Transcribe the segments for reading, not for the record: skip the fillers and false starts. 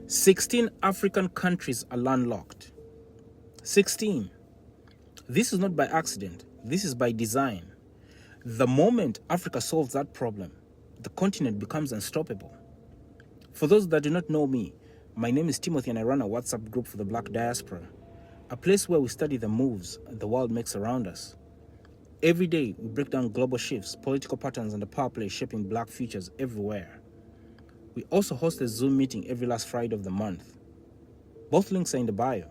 16 African countries are landlocked. 16. This is not by accident. This is by design. The moment Africa solves that problem, the continent becomes unstoppable. For those that do not know me, my name is Timothy and I run a WhatsApp group for the Black Diaspora, a place where we study the moves the world makes around us. Every day, we break down global shifts, political patterns, and the power play shaping black futures everywhere. We also host a Zoom meeting every last Friday of the month. Both links are in the bio.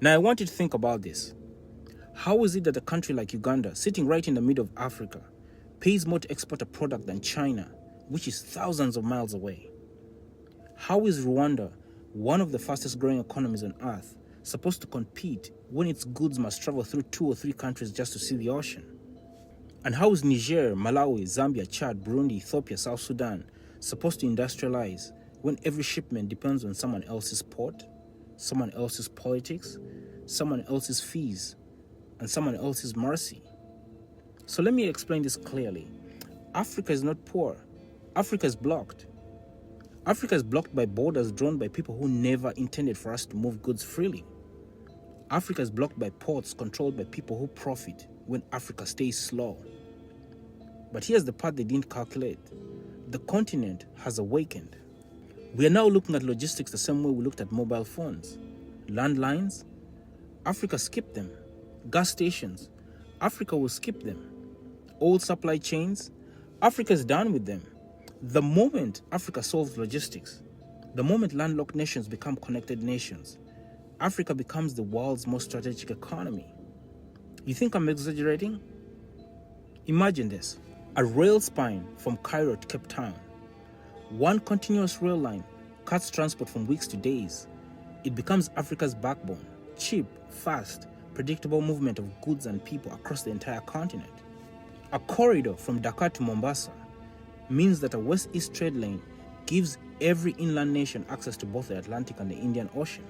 Now, I want you to think about this. How is it that a country like Uganda, sitting right in the middle of Africa, pays more to export a product than China, which is thousands of miles away? How is Rwanda, one of the fastest growing economies on earth, supposed to compete when its goods must travel through 2 or 3 countries just to see the ocean? And how is Niger, Malawi, Zambia, Chad, Burundi, Ethiopia, South Sudan supposed to industrialize when every shipment depends on someone else's port, someone else's politics, someone else's fees, and someone else's mercy? So let me explain this clearly. Africa is not poor. Africa is blocked. Africa is blocked by borders drawn by people who never intended for us to move goods freely. Africa is blocked by ports controlled by people who profit when Africa stays slow. But here's the part they didn't calculate. The continent has awakened. We are now looking at logistics the same way we looked at mobile phones. Landlines, Africa skipped them. Gas stations, Africa will skip them. Old supply chains, Africa is done with them. The moment Africa solves logistics, the moment landlocked nations become connected nations, Africa becomes the world's most strategic economy. You think I'm exaggerating? Imagine this. A rail spine from Cairo to Cape Town. One continuous rail line cuts transport from weeks to days. It becomes Africa's backbone. Cheap, fast, predictable movement of goods and people across the entire continent. A corridor from Dakar to Mombasa means that a west-east trade lane gives every inland nation access to both the Atlantic and the Indian Ocean.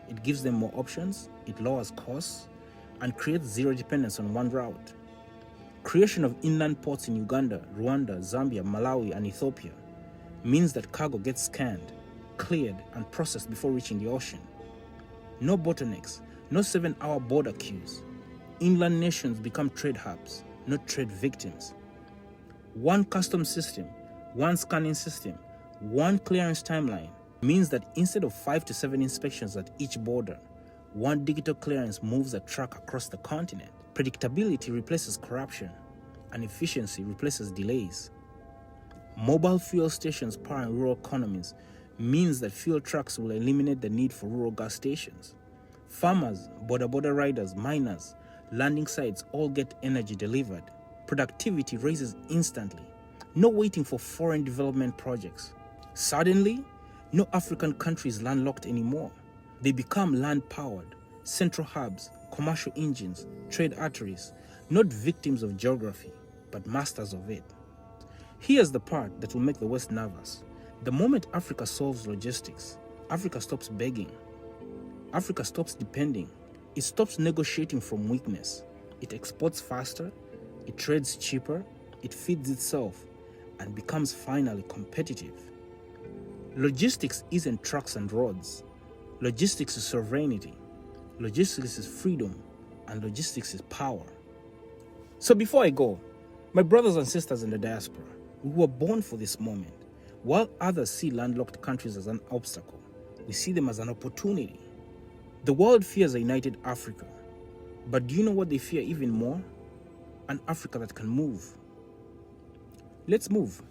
It gives them more options, it lowers costs, and creates zero dependence on one route. Creation of inland ports in Uganda, Rwanda, Zambia, Malawi, and Ethiopia means that cargo gets scanned, cleared, and processed before reaching the ocean. No bottlenecks, no 7-hour border queues. Inland nations become trade hubs, not trade victims. One customs system, one scanning system, one clearance timeline means that instead of 5 to 7 inspections at each border, one digital clearance moves a truck across the continent. Predictability replaces corruption, and efficiency replaces delays. Mobile fuel stations powering rural economies means that fuel trucks will eliminate the need for rural gas stations. Farmers, border riders, miners, landing sites all get energy delivered. Productivity raises instantly. No waiting for foreign development projects. Suddenly, no African country is landlocked anymore. They become land-powered, central hubs, commercial engines, trade arteries, not victims of geography, but masters of it. Here's the part that will make the West nervous. The moment Africa solves logistics, Africa stops begging. Africa stops depending. It stops negotiating from weakness. It exports faster, it trades cheaper, it feeds itself, and becomes finally competitive. Logistics isn't trucks and roads. Logistics is sovereignty. Logistics is freedom, and logistics is power. So before I go, my brothers and sisters in the diaspora, we were born for this moment. While others see landlocked countries as an obstacle, we see them as an opportunity. The world fears a united Africa, but do you know what they fear even more? An Africa that can move. Let's move.